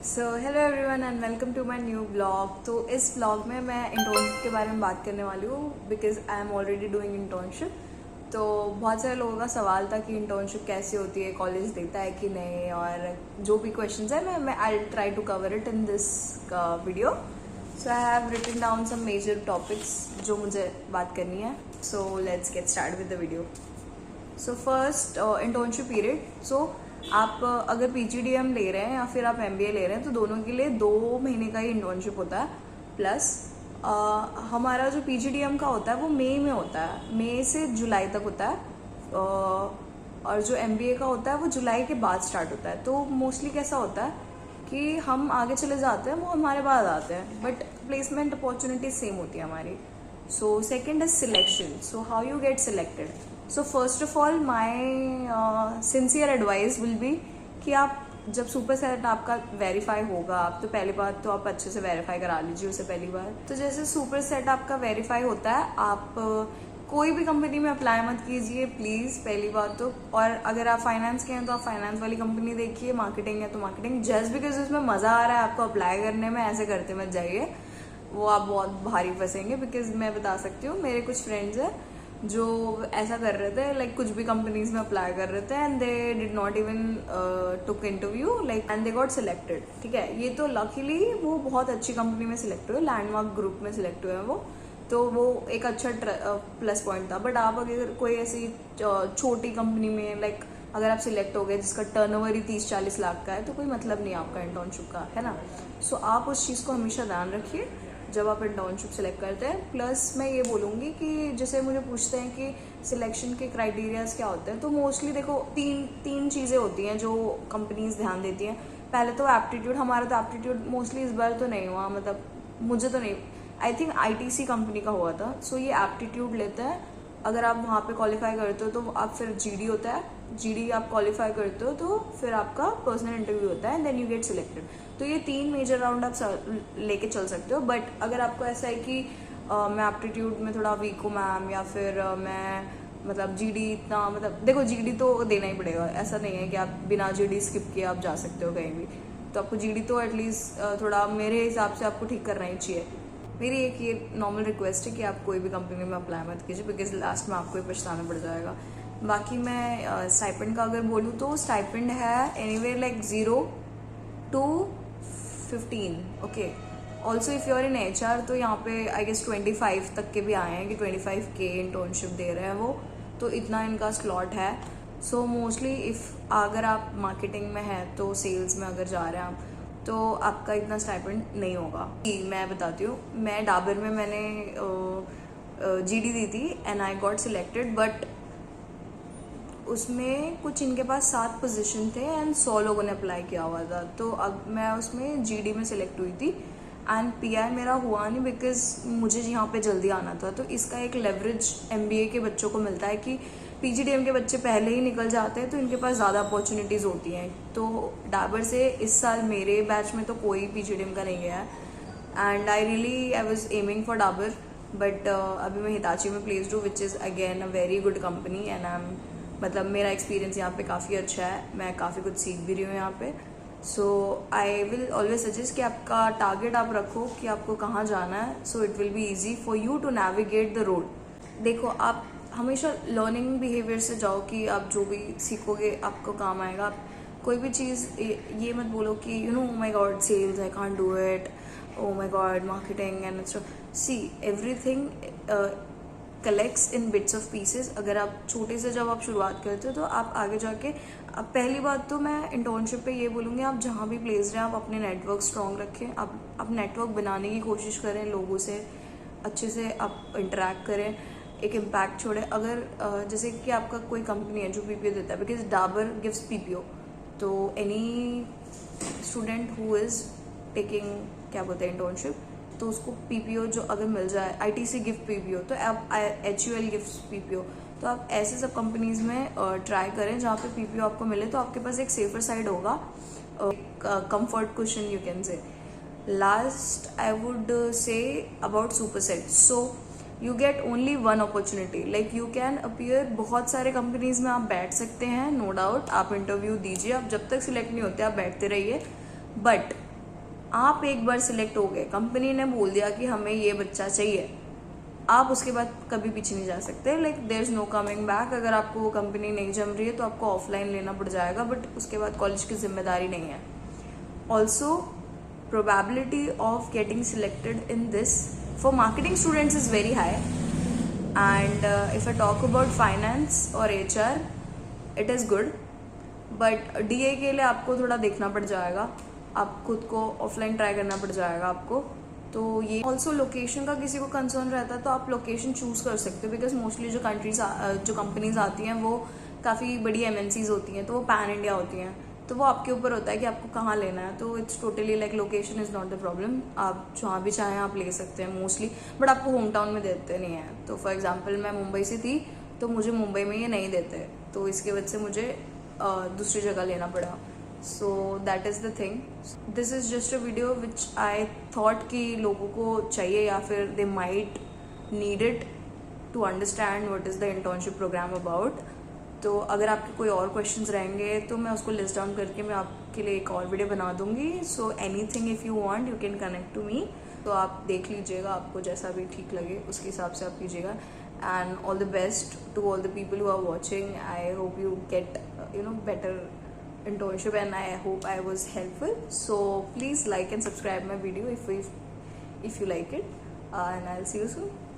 Hello everyone and welcome to my new blog. तो इस blog में मैं इंटर्नशिप के बारे में बात करने वाली हूँ because I am already doing internship. तो बहुत सारे लोगों का सवाल था कि इंटर्नशिप कैसे होती है, कॉलेज देता है कि नहीं, और जो भी क्वेश्चंस है मैं I try to cover it in this video. So I have written down some major topics जो मुझे बात करनी है। So let's get start with the video. So first internship period. So आप अगर पीजीडीएम ले रहे हैं या फिर आप एमबीए ले रहे हैं तो दोनों के लिए 2 महीने का ही इंटर्नशिप होता है। प्लस हमारा जो पीजीडीएम का होता है वो मई में होता है, मई से जुलाई तक होता है। और जो एमबीए का होता है वो जुलाई के बाद स्टार्ट होता है। तो मोस्टली कैसा होता है कि हम आगे चले जाते हैं, वो हमारे बाद आते हैं, बट प्लेसमेंट अपॉर्चुनिटी सेम होती है हमारी। So second is selection. So how you get selected. So first of all my sincere advice will be कि आप जब सुपर सेट आपका वेरीफाई होगा, आप तो पहली बात तो आप अच्छे से वेरीफाई करा लीजिए उसे पहली बार। तो जैसे सुपर सेट आपका वेरीफाई होता है, आप कोई भी कंपनी में अप्लाई मत कीजिए प्लीज़, पहली बात तो। और अगर आप फाइनेंस के हैं तो आप फाइनेंस वाली कंपनी देखिए, मार्केटिंग है तो मार्केटिंग। जस्ट बिकॉज उसमें मज़ा आ रहा है आपको अप्लाई करने में, ऐसे करते मत जाइए, वो आप बहुत भारी फंसेंगे। बिकॉज मैं बता सकती हूँ, मेरे कुछ फ्रेंड्स हैं जो ऐसा कर रहे थे, लाइक कुछ भी कंपनीज में अप्लाई कर रहे थे and they did not even took interview like and they got selected. ठीक है, ये तो लकीली वो बहुत अच्छी कंपनी में सिलेक्ट हुए, लैंडमार्क ग्रुप में सिलेक्ट हुए हैं वो, तो वो एक अच्छा प्लस पॉइंट था। बट आप अगर कोई ऐसी छोटी कंपनी में लाइक अगर आप सिलेक्ट हो गए जिसका टर्नओवर ही 30-40 लाख का है तो कोई मतलब नहीं आपका इंटर्नशिप का, है ना। सो आप उस चीज़ को हमेशा ध्यान रखिए जब आप इंटर्नशिप सेलेक्ट करते हैं। प्लस मैं ये बोलूँगी कि जैसे मुझे पूछते हैं कि सिलेक्शन के क्राइटेरियाज क्या होते हैं, तो मोस्टली देखो तीन चीज़ें होती हैं जो कंपनीज ध्यान देती हैं। पहले तो एप्टीट्यूड, हमारा तो एप्टीट्यूड मोस्टली इस बार तो नहीं हुआ, मतलब मुझे तो नहीं, आई थिंक आईटीसी कंपनी का हुआ था। सो ये एप्टीट्यूड लेते हैं, अगर आप वहाँ पे क्वालिफाई करते हो तो आप फिर जीडी होता है, जीडी आप क्वालिफाई करते हो तो फिर आपका पर्सनल इंटरव्यू होता है, देन यू गेट सिलेक्टेड। तो ये 3 मेजर राउंड आप लेके चल सकते हो। बट अगर आपको ऐसा है कि मैं एप्टीट्यूड में थोड़ा वीक हूँ मैम, या फिर मैं मतलब जीडी इतना, मतलब देखो जीडी तो देना ही पड़ेगा, ऐसा नहीं है कि आप बिना जीडी स्किप किए आप जा सकते हो कहीं भी। तो आपको जीडी तो एटलीस्ट थोड़ा मेरे हिसाब से आपको ठीक करना ही चाहिए। मेरी एक ये नॉर्मल रिक्वेस्ट है कि आप कोई भी कंपनी में अप्लाई मत कीजिए बिकॉज लास्ट में आपको ही पछताना पड़ जाएगा। बाकी मैं स्टाइपेंड का अगर बोलूँ तो स्टाइपेंड है anywhere like 0 to 15। Okay, also if you are in HR तो यहाँ पे आई गेस 25 तक के भी आए हैं कि 25K इंटर्नशिप दे रहे हैं वो, तो इतना इनका स्लॉट है। सो मोस्टली इफ़ अगर आप मार्केटिंग में है तो सेल्स में अगर जा रहे हैं आप तो आपका इतना स्टाइपेंड नहीं होगा। मैं बताती हूँ, मैं डाबर में मैंने जीडी दी थी and I got selected, but उसमें कुछ इनके पास 7 पोजीशन थे एंड 100 लोगों ने अप्लाई किया हुआ था। तो अब मैं उसमें जीडी में सिलेक्ट हुई थी एंड पीआई मेरा हुआ नहीं बिकॉज मुझे यहाँ पे जल्दी आना था। तो इसका एक लेवरेज एमबीए के बच्चों को मिलता है कि पीजीडीएम के बच्चे पहले ही निकल जाते हैं तो इनके पास ज़्यादा अपॉर्चुनिटीज़ होती हैं। तो डाबर से इस साल मेरे बैच में तो कोई पीजीडीएम का नहीं गया है and I was aiming for Dabur, but अभी मैं हिताची में प्लेस्ड हूँ which is again a very good company and I am, मतलब मेरा एक्सपीरियंस यहाँ पे काफ़ी अच्छा है, मैं काफ़ी कुछ सीख भी रही हूँ यहाँ पे। सो आई विल ऑलवेज सजेस्ट कि आपका टारगेट आप रखो कि आपको कहाँ जाना है, so it will be easy for you to navigate the road. देखो, आप हमेशा लर्निंग बिहेवियर से जाओ कि आप जो भी सीखोगे आपको काम आएगा। आप कोई भी चीज़ ये मत बोलो कि you know my god sales I can't do it, oh my god marketing and see everything collects in bits of pieces. अगर आप छोटे से जब आप शुरुआत करते हो तो आप आगे जाके, अब पहली बात तो मैं इंटर्नशिप पे ये बोलूँगी, आप जहाँ भी प्लेस्ड हैं आप अपने नेटवर्क स्ट्रॉन्ग रखें, आप नेटवर्क बनाने की कोशिश करें, लोगों से अच्छे से आप इंटरेक्ट करें, एक इम्पैक्ट छोड़े। अगर जैसे कि आपका कोई कंपनी है जो पीपीओ देता है, बिकॉज डाबर गिव्स पीपीओ, तो any student who is taking क्या बोलते हैं इंटर्नशिप, तो उसको पीपीओ जो अगर मिल जाए, आईटीसी गिफ्ट पीपीओ, तो आप HUL गिफ्ट पीपीओ, तो आप ऐसे सब कंपनीज में ट्राई करें जहाँ पे पीपीओ आपको मिले, तो आपके पास एक सेफर साइड होगा, comfort cushion you can say. Last I would say about super set. So you get only 1 opportunity, like you can appear बहुत सारे कंपनीज में आप बैठ सकते हैं, नो डाउट आप इंटरव्यू दीजिए, आप जब तक सिलेक्ट नहीं होते आप बैठते रहिए, बट आप एक बार सिलेक्ट हो गए, कंपनी ने बोल दिया कि हमें ये बच्चा चाहिए, आप उसके बाद कभी पीछे नहीं जा सकते। Like there is no coming back. अगर आपको वो कंपनी नहीं जम रही है तो आपको ऑफलाइन लेना पड़ जाएगा, बट उसके बाद कॉलेज की जिम्मेदारी नहीं है। Also probability of getting selected in this for marketing students is very high, and if I talk about finance और HR, it is good, but DA के लिए आपको थोड़ा देखना पड़ जाएगा, आप खुद को ऑफलाइन ट्राई करना पड़ जाएगा आपको। तो ये ऑल्सो लोकेशन का किसी को कंसर्न रहता है तो आप लोकेशन चूज़ कर सकते हो, बिकॉज मोस्टली जो कंपनीज आती हैं वो काफ़ी बड़ी MNCs होती हैं, तो वो पैन इंडिया होती हैं, तो वो आपके ऊपर होता है कि आपको कहाँ लेना है। तो it's totally like location is not the problem, आप जहाँ भी चाहें आप ले सकते हैं मोस्टली, बट आपको होम टाउन में देते नहीं हैं। तो फॉर एग्जाम्पल मैं मुंबई से थी तो मुझे मुंबई में ये नहीं देते, तो इसकी वजह से मुझे दूसरी जगह लेना पड़ा। So that is the thing. This is just a video which I thought कि लोगों को चाहिए या फिर they might need it to understand what is the internship program about. तो अगर आपके कोई और क्वेश्चंस रहेंगे तो मैं उसको लिस्ट डाउन करके मैं आपके लिए एक और वीडियो बना दूंगी। So anything if you want you can connect to me, तो आप देख लीजिएगा, आपको जैसा भी ठीक लगे उसके हिसाब से आप कीजिएगा। And all the best to all the people who are watching. I hope you get better internship, and I hope I was helpful. So please like and subscribe my video if you like it, and I'll see you soon.